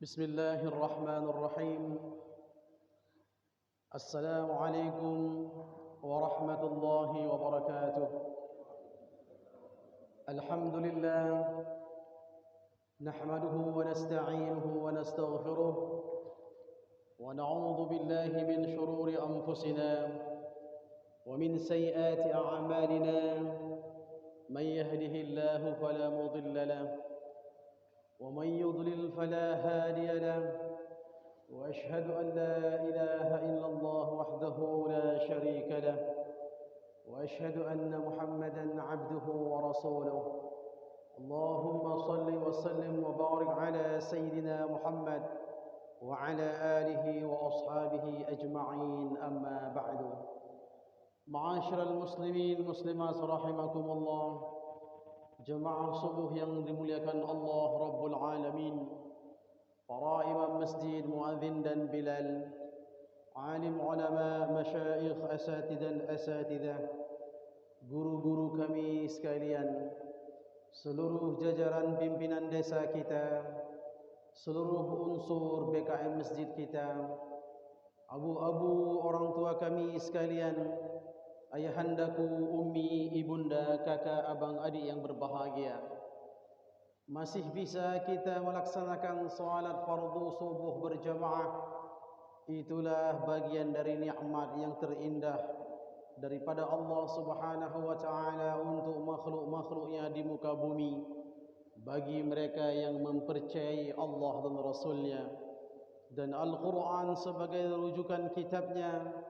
بسم الله الرحمن الرحيم. السلام عليكم ورحمة الله وبركاته. الحمد لله نحمده ونستعينه ونستغفره ونعوذ بالله من شرور أنفسنا ومن سيئات أعمالنا. من يهده الله فلا مضل له ومن يضلل فلا هادي له، وأشهد أن لا إله إلا الله وحده لا شريك له، وأشهد أن محمدا عبده ورسوله. اللهم صل وسلم وبارك على سيدنا محمد وعلى آله وأصحابه أجمعين. أما بعد. معاشر المسلمين muslimat rahimakumullah, jemaah subuh yang dimuliakan Allah Rabbul Alamin, para imam masjid, muadzin dan bilal, alim ulama, masyayikh, asatidah, guru-guru kami sekalian, seluruh jajaran pimpinan desa kita, seluruh unsur BKM masjid kita, abu-abu orang tua kami sekalian, ayahandaku, ummi, ibunda, kakak, abang, adik yang berbahagia. Masih bisa kita melaksanakan salat fardu subuh berjamaah. Itulah bagian dari nikmat yang terindah daripada Allah Subhanahu wa taala untuk makhluk-makhluknya di muka bumi, bagi mereka yang mempercayai Allah dan Rasulnya dan Al-Quran sebagai rujukan kitabnya,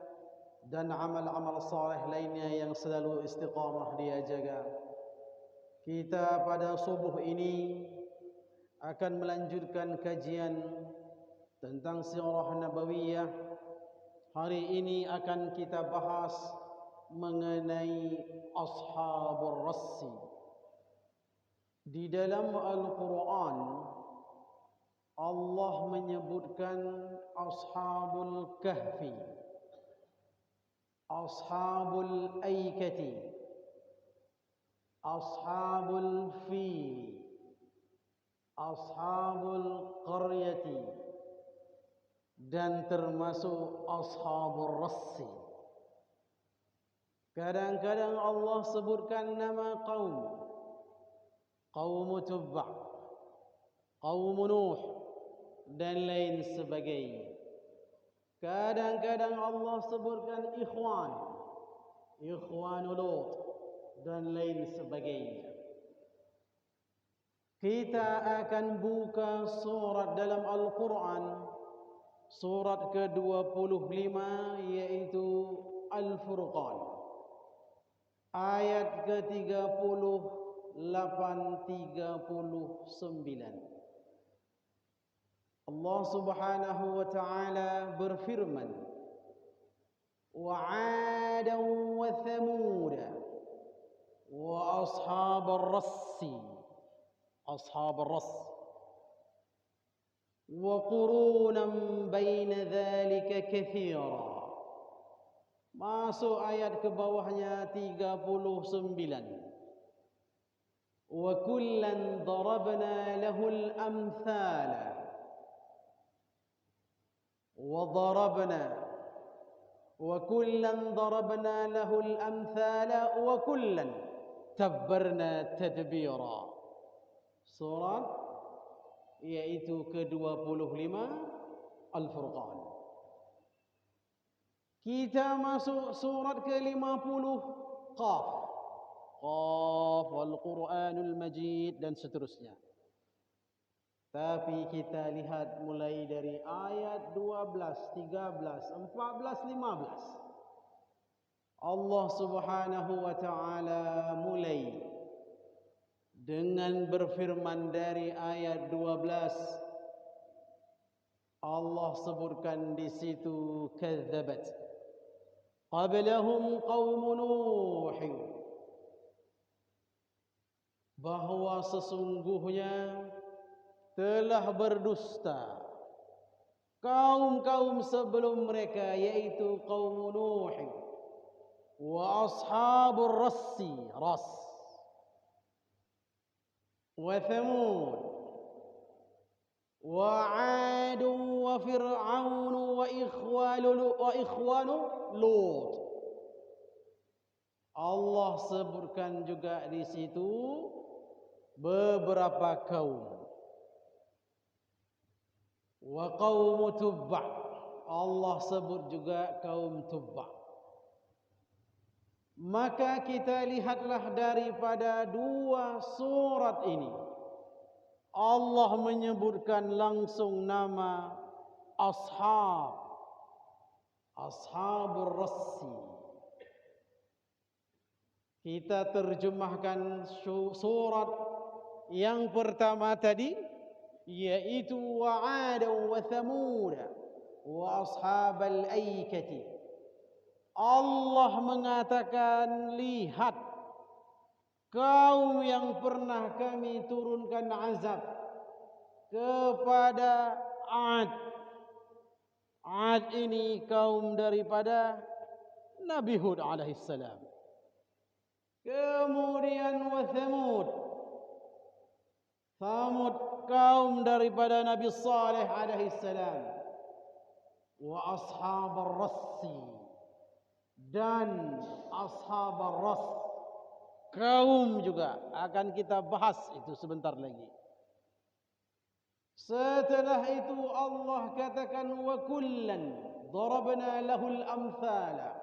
dan amal-amal saleh lainnya yang selalu istiqamah dia jaga. Kita pada subuh ini akan melanjutkan kajian tentang sirah nabawiyah. Hari ini akan kita bahas mengenai Ashabul Rassi. Di dalam Al-Quran Allah menyebutkan Ashabul Kahfi, Ashabul Aikati, Ashabul Fil, Ashabul Qaryati, dan termasuk Ashabul Rassi. Kadang-kadang Allah sebutkan nama kaum, kaum Tubba', kaum Nuh, dan lain sebagainya. Kadang-kadang Allah sebutkan ikhwan Lut, dan lain sebagainya. Kita akan buka surat dalam Al-Quran, surat ke-25, yaitu Al-Furqan, ayat ke-38-39. Allah Subhanahu wa taala berfirman, wa 'adan wa thamud wa ashabal rassi, ashabul rass, wa qurunan baina dhalika katsira. Masuk ayat ke bawahnya 39. Wa kullan darabna lahul amthala وكلا ضربنا له الأمثال وكلا تبرنا تدبيرا. Surat yaitu ke-25 Al-Furqan. Kita masuk surat ke-50 Qaf, Al-Quranul Majid, dan seterusnya. Tapi kita lihat mulai dari ayat 12, 13, 14, 15. Allah Subhanahu wa taala mulai dengan berfirman dari ayat 12. Allah sebutkan di situ kadzabat qablahum qaum Nuh, bahwa sesungguhnya telah berdusta kaum-kaum sebelum mereka, yaitu kaum Nuh, wa ashabur rassi, ras, wa thamud, wa 'Adun wa Fir'aun wa ikhwanu Lut. Allah sebutkan juga di situ beberapa kaum. Wa qaum Tubba. Allah sebut juga kaum Tubba. Maka kita lihatlah daripada dua surat ini, Allah menyebutkan langsung nama Ashabur Rassi. Kita terjemahkan surat yang pertama tadi, yaitu wa 'Ad wa Thamud wa ashabal aikati. Allah mengatakan, lihat kaum yang pernah kami turunkan azab kepada Ad. Ad ini kaum daripada Nabi Hud alaihissalam. Kemudian wa Thamud kaum daripada Nabi Saleh alaihissalam. Wa ashabar rassi, dan ashabar rass kaum juga akan kita bahas itu sebentar lagi. Setelah itu Allah katakan wa kullan darabna lahul amthala,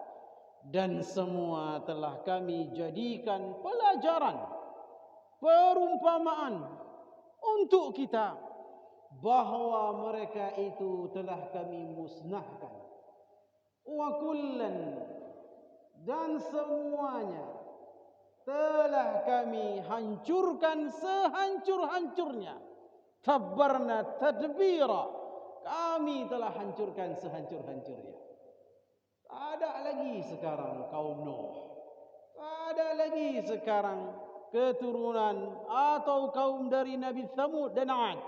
dan semua telah kami jadikan pelajaran, perumpamaan untuk kita bahwa mereka itu telah kami musnahkan. Wa kullan, dan semuanya telah kami hancurkan sehancur-hancurnya. Tabbarna tadbira, kami telah hancurkan sehancur-hancurnya. Tak ada lagi sekarang kaum Nuh, tak ada lagi sekarang keturunan atau kaum dari Nabi Thamud dan 'Ad.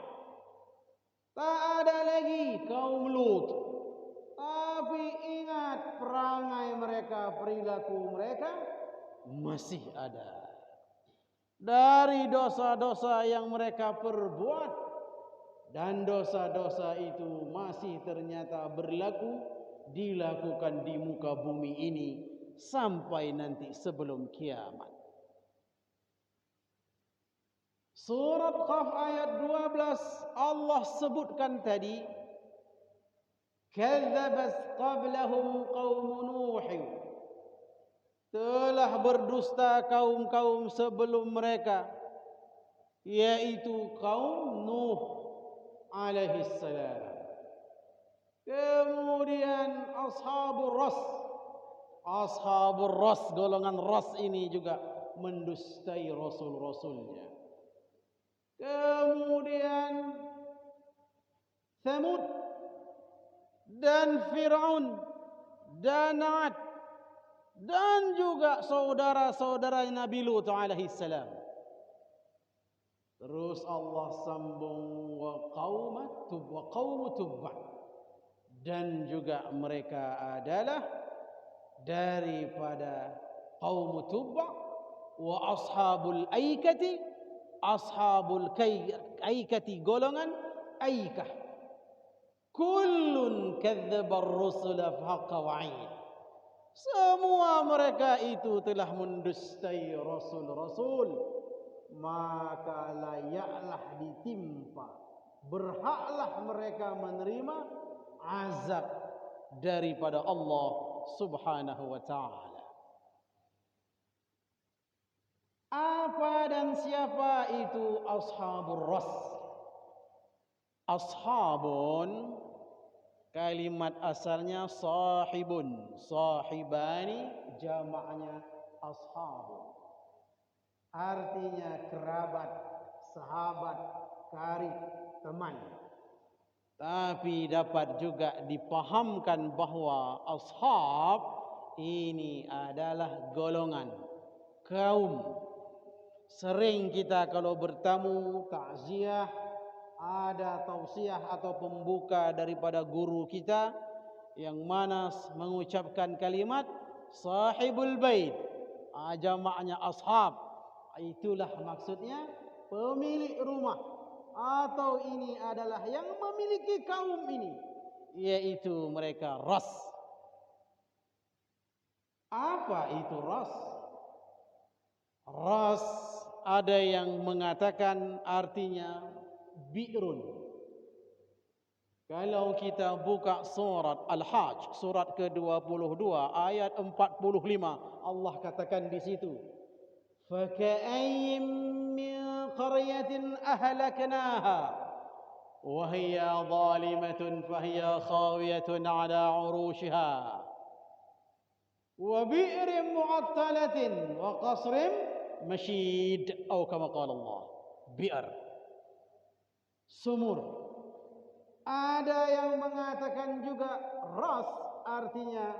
Tak ada lagi kaum Lut. Tapi ingat, perangai mereka, perilaku mereka masih ada. Dari dosa-dosa yang mereka perbuat, dan dosa-dosa itu masih ternyata berlaku, dilakukan di muka bumi ini sampai nanti sebelum kiamat. Surat Qaf ayat 12 Allah sebutkan tadi, kadzabat qablahum qaum Nuh, telah berdusta kaum-kaum sebelum mereka, yaitu kaum Nuh alaihissalam. Kemudian ashabur ras, golongan ras ini juga mendustai rasul-rasulnya. Kemudian Thamud dan Fir'aun dan 'Ad, dan juga saudara-saudara Nabi Lut alaihissalam. Terus Allah sambung wa qaum Tubba, dan juga mereka adalah daripada kaum Tubba wa ashabul aikati, golongan aikah. Kullun kadzabar rusula fahaqqa wa'id. Semua mereka itu telah mendustai rasul-rasul, maka layaklah ditimpa, berhaklah mereka menerima azab daripada Allah Subhanahu wa ta'ala. Apa dan siapa itu ashabur ras? Ashabun, kalimat asalnya sahibun, sahibani, jamaknya ashabun. Artinya kerabat, sahabat, karib, teman. Tapi dapat juga dipahamkan bahwa ashab ini adalah golongan, kaum. Sering kita kalau bertamu, takziah, ada tausiah atau pembuka daripada guru kita yang mana mengucapkan kalimat sahibul bait, jamaknya ashab. Itulah maksudnya pemilik rumah atau ini adalah yang memiliki kaum ini, yaitu mereka ras. Apa itu ras? Ras ada yang mengatakan artinya bi'run. Kalau kita buka surat Al-Hajj, surat ke-22 ayat 45, Allah katakan di situ, فَكَأَيٍّ مِّن قَرْيَةٍ أَهْلَكْنَاهَا وَهِيَ ظَالِمَةٌ فَهِيَ خَاوِيَةٌ عَلَى عُرُوشِهَا وَبِئْرٍ مُعَطَّلَةٍ وَقَصْرٍ مَشِيدٍ أو كما قال الله. Bi'r, sumur. Ada yang mengatakan juga ras artinya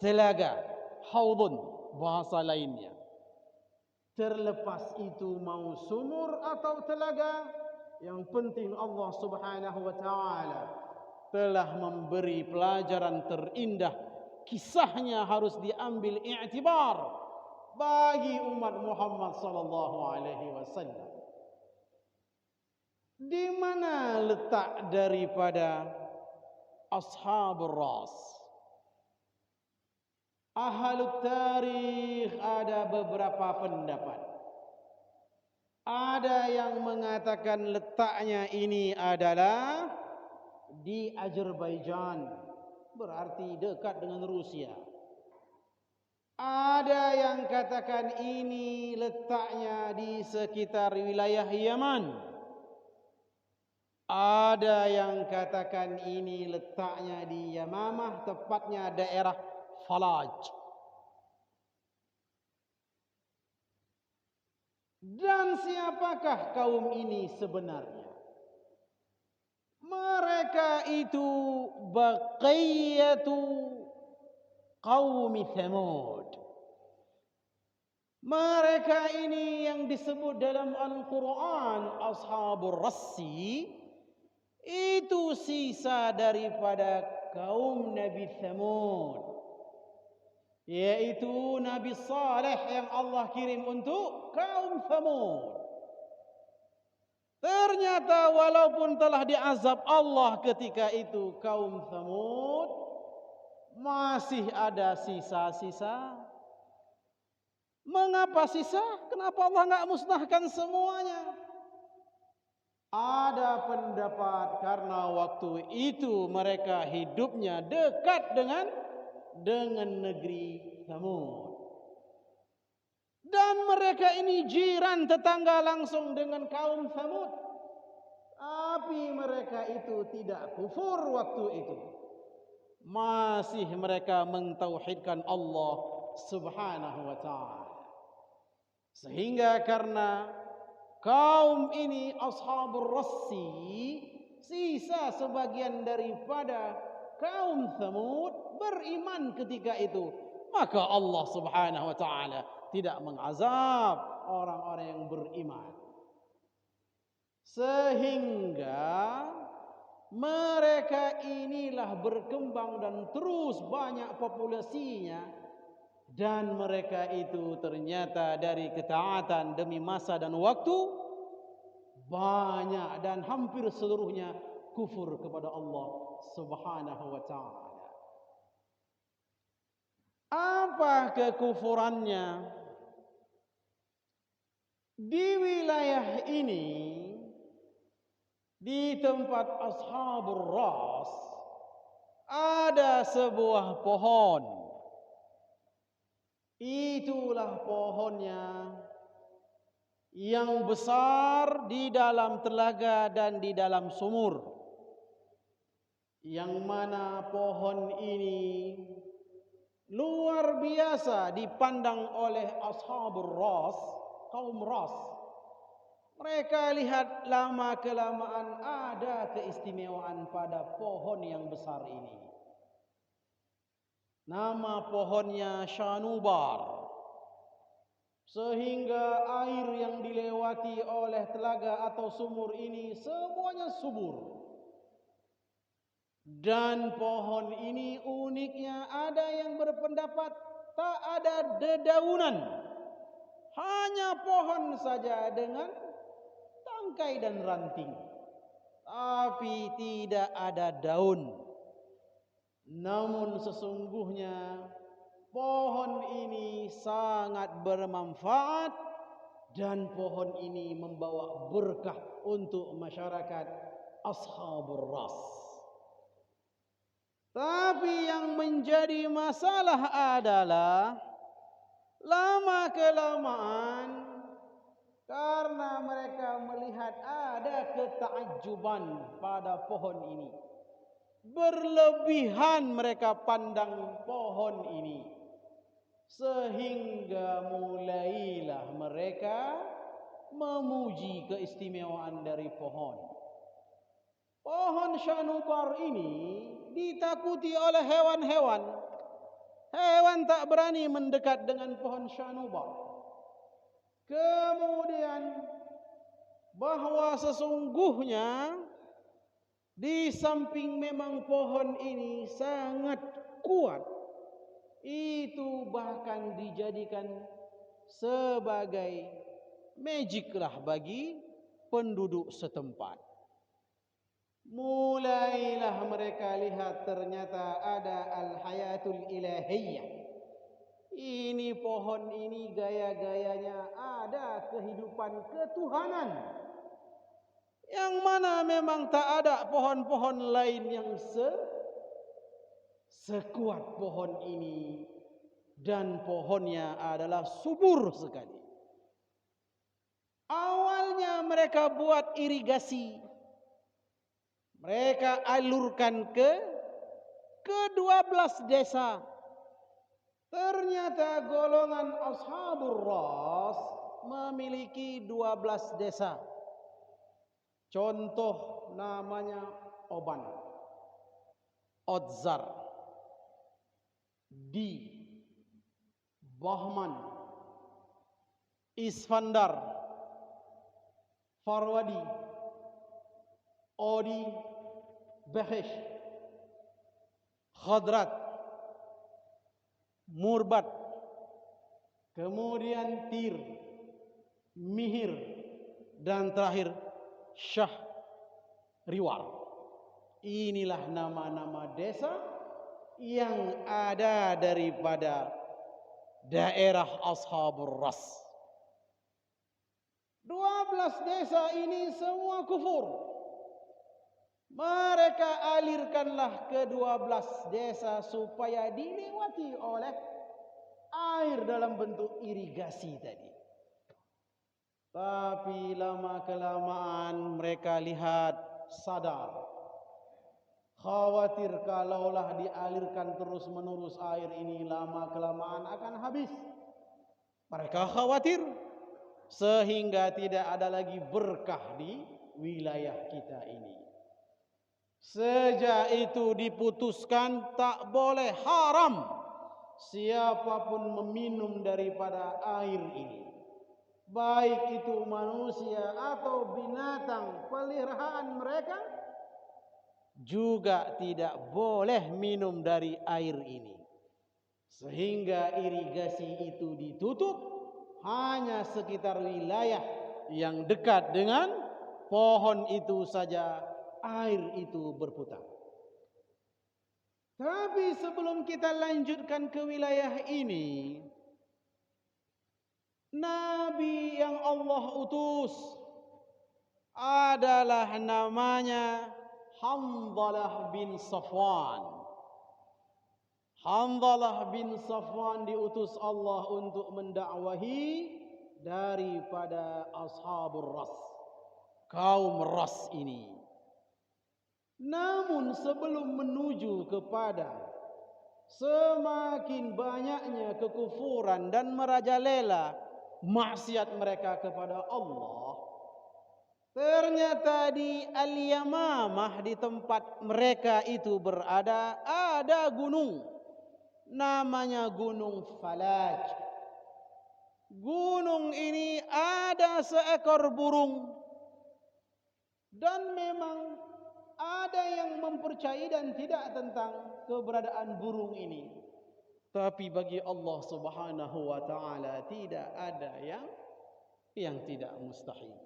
telaga, haudun bahasa lainnya. Terlepas itu mau sumur atau telaga, yang penting Allah Subhanahu wa taala telah memberi pelajaran terindah. Kisahnya harus diambil i'tibar bagi umat Muhammad sallallahu alaihi wasallam. Di mana letak daripada ashabur ras? Ahlut tarikh ada beberapa pendapat. Ada yang mengatakan letaknya ini adalah di Azerbaijan, berarti dekat dengan Rusia. Ada yang katakan ini letaknya di sekitar wilayah Yaman. Ada yang katakan ini letaknya di Yamamah, tepatnya daerah Falaj. Dan siapakah kaum ini sebenarnya? Mereka itu baqiyatu qaumi Thamud. Mereka ini yang disebut dalam Al-Quran Ashabur Rassi, itu sisa daripada kaum Nabi Thamud, yaitu Nabi Saleh yang Allah kirim untuk kaum Thamud. Ternyata walaupun telah diazab Allah ketika itu kaum Thamud, masih ada sisa-sisa. Mengapa sisa? Kenapa Allah enggak musnahkan semuanya? Ada pendapat karena waktu itu mereka hidupnya dekat dengan negeri Thamud. Dan mereka ini jiran tetangga langsung dengan kaum Thamud. Tapi mereka itu tidak kufur waktu itu. Masih mereka mentauhidkan Allah Subhanahu wa ta'ala. Sehingga karena kaum ini ashabur rassi, sisa sebagian daripada kaum Thamud beriman ketika itu, maka Allah Subhanahu wa taala tidak mengazab orang-orang yang beriman. Sehingga mereka inilah berkembang dan terus banyak populasinya, dan mereka itu ternyata dari ketaatan demi masa dan waktu banyak dan hampir seluruhnya kufur kepada Allah Subhanahu wa taala. Apa kekufurannya? Di wilayah ini, di tempat ashabur ras, ada sebuah pohon. Itulah pohonnya yang besar di dalam telaga dan di dalam sumur, yang mana pohon ini luar biasa dipandang oleh ashabur ras, kaum ras. Mereka lihat lama kelamaan ada keistimewaan pada pohon yang besar ini. Nama pohonnya Shanubar. Sehingga air yang dilewati oleh telaga atau sumur ini semuanya subur. Dan pohon ini uniknya ada yang berpendapat tak ada dedaunan. Hanya pohon saja dengan tangkai dan ranting, tapi tidak ada daun. Namun sesungguhnya pohon ini sangat bermanfaat dan pohon ini membawa berkah untuk masyarakat Ashabur Ras. Tapi yang menjadi masalah adalah lama-kelamaan karena mereka melihat ada ketakjuban pada pohon ini, berlebihan mereka pandang pohon ini, sehingga mulailah mereka memuji keistimewaan dari pohon. Pohon Syanubar ini ditakuti oleh hewan-hewan. Hewan tak berani mendekat dengan pohon Syanubar. Kemudian bahwa sesungguhnya di samping memang pohon ini sangat kuat, itu bahkan dijadikan sebagai magic lah bagi penduduk setempat. Mulailah mereka lihat ternyata ada al-hayatul ilahiyah. Ini pohon ini gaya-gayanya ada kehidupan ketuhanan, yang mana memang tak ada pohon-pohon lain yang sekuat pohon ini, dan pohonnya adalah subur sekali. Awalnya mereka buat irigasi, mereka alurkan ke 12 desa. Ternyata golongan Ashabur Ras memiliki 12 desa. Contoh namanya Oban, Odzar, Di, Bahman, Isfandar, Farwadi, Odi, Behesh, Khadrat, Murbat, kemudian Tir, Mihir, dan terakhir Syah Riwal. Inilah nama-nama desa yang ada daripada daerah Ashabur Ras. 12 desa ini semua kufur. Mereka alirkanlah ke 12 desa supaya dilewati oleh air dalam bentuk irigasi tadi. Tapi lama-kelamaan mereka lihat, sadar, khawatir kalaulah dialirkan terus-menerus air ini lama-kelamaan akan habis. Mereka khawatir sehingga tidak ada lagi berkah di wilayah kita ini. Sejak itu diputuskan tak boleh, haram siapapun meminum daripada air ini, baik itu manusia atau binatang peliharaan mereka, juga tidak boleh minum dari air ini. Sehingga irigasi itu ditutup, hanya sekitar wilayah yang dekat dengan pohon itu saja air itu berputar. Tapi sebelum kita lanjutkan ke wilayah ini, Nabi yang Allah utus adalah namanya Hanzalah bin Safwan. Hanzalah bin Safwan diutus Allah untuk mendakwahi daripada Ashabur Ras, kaum Ras ini. Namun sebelum menuju kepada semakin banyaknya kekufuran dan merajalela maksiat mereka kepada Allah, ternyata di Al-Yamamah, di tempat mereka itu berada, ada gunung namanya Gunung Falaj. Gunung ini ada seekor burung, dan memang ada yang mempercayai dan tidak tentang keberadaan burung ini. Tapi bagi Allah Subhanahu wa taala tidak ada yang tidak mustahil.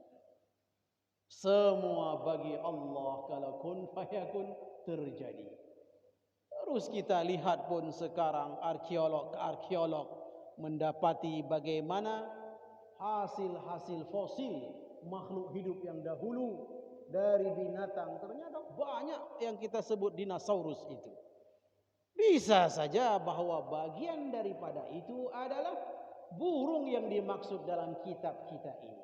Semua bagi Allah, kalau kun fayakun terjadi. Terus kita lihat pun sekarang arkeolog mendapati bagaimana hasil-hasil fosil makhluk hidup yang dahulu dari binatang. Ternyata banyak yang kita sebut dinosaurus itu. Bisa saja bahwa bagian daripada itu adalah burung yang dimaksud dalam kitab kita ini.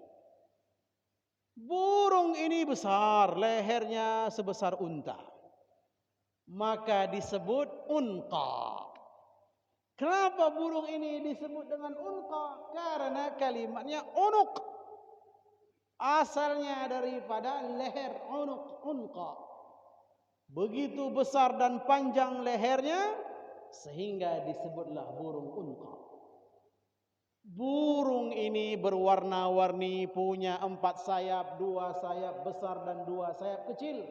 Burung ini besar, lehernya sebesar unta. Maka disebut unqa. Kenapa burung ini disebut dengan unqa? Karena kalimatnya unuk. Asalnya daripada leher unqa. Begitu besar dan panjang lehernya sehingga disebutlah burung unqa. Burung ini berwarna-warni, punya 4 sayap, 2 sayap besar dan 2 sayap kecil.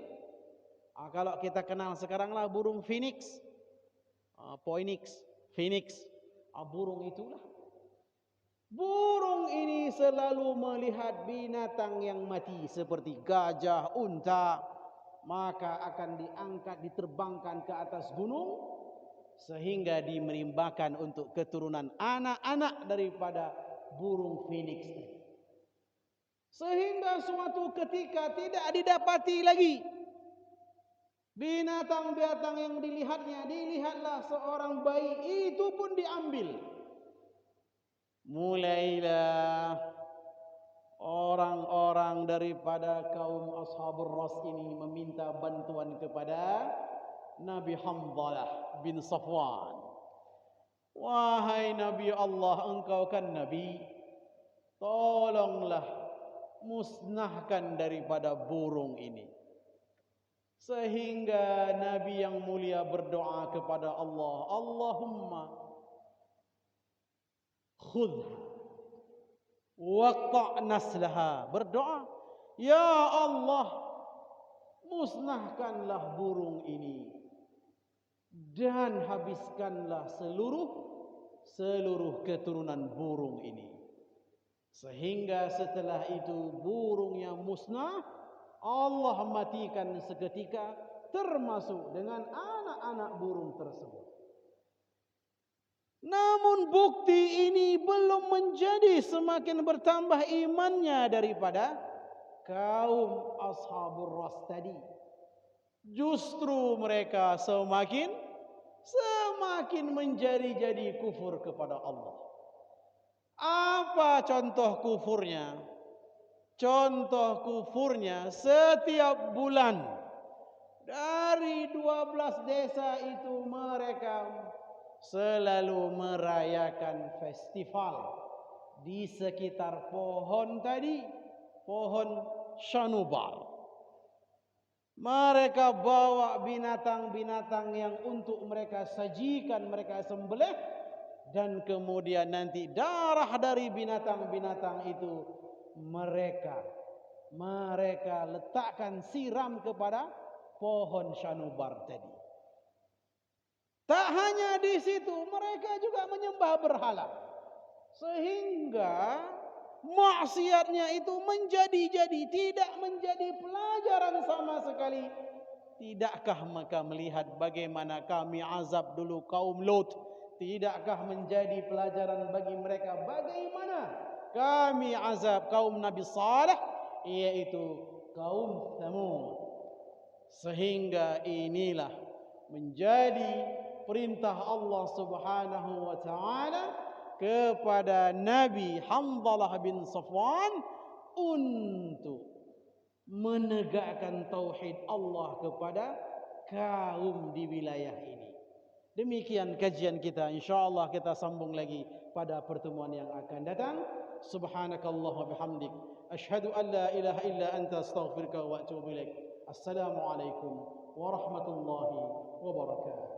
Kalau kita kenal sekarang lah burung phoenix, phoenix, burung itulah. Burung ini selalu melihat binatang yang mati seperti gajah, unta, maka akan diangkat, diterbangkan ke atas gunung sehingga dimerimbakan untuk keturunan anak-anak daripada burung phoenix ini. Sehingga suatu ketika tidak didapati lagi binatang-binatang yang dilihatnya, dilihatlah seorang bayi, itu pun diambil. Mulailah orang-orang daripada kaum Ashabur Ras ini meminta bantuan kepada Nabi Hanzalah bin Safwan. Wahai Nabi Allah, engkau kan Nabi, tolonglah musnahkan daripada burung ini. Sehingga Nabi yang mulia berdoa kepada Allah, Allahumma khudha waqta' naslaha. Berdoa, ya Allah, musnahkanlah burung ini dan habiskanlah seluruh keturunan burung ini. Sehingga setelah itu burungnya musnah, Allah matikan seketika, termasuk dengan anak-anak burung tersebut. Namun bukti ini belum menjadi semakin bertambah imannya daripada kaum Ashabur Ras tadi. Justru mereka semakin menjadi kufur kepada Allah. Apa contoh kufurnya? Contoh kufurnya, setiap bulan dari 12 desa itu mereka selalu merayakan festival di sekitar pohon tadi, pohon Shanubar. Mereka bawa binatang-binatang yang untuk mereka sajikan, mereka sembelih, dan kemudian nanti darah dari binatang-binatang itu mereka letakkan, siram kepada pohon Shanubar tadi. Tak hanya di situ, mereka juga menyembah berhala. Sehingga maksiatnya itu menjadi-jadi, tidak menjadi pelajaran sama sekali. Tidakkah maka melihat bagaimana kami azab dulu kaum Lut? Tidakkah menjadi pelajaran bagi mereka bagaimana kami azab kaum Nabi Saleh, yaitu kaum Thamud? Sehingga inilah menjadi perintah Allah Subhanahu wa taala kepada Nabi Hanzalah bin Safwan untuk menegakkan tauhid Allah kepada kaum di wilayah ini. Demikian kajian kita, insyaallah kita sambung lagi pada pertemuan yang akan datang. Subhanakallah wa bihamdik, asyhadu an la ilaha illa anta, astaghfiruka wa atubu ilaik. Assalamualaikum warahmatullahi wabarakatuh.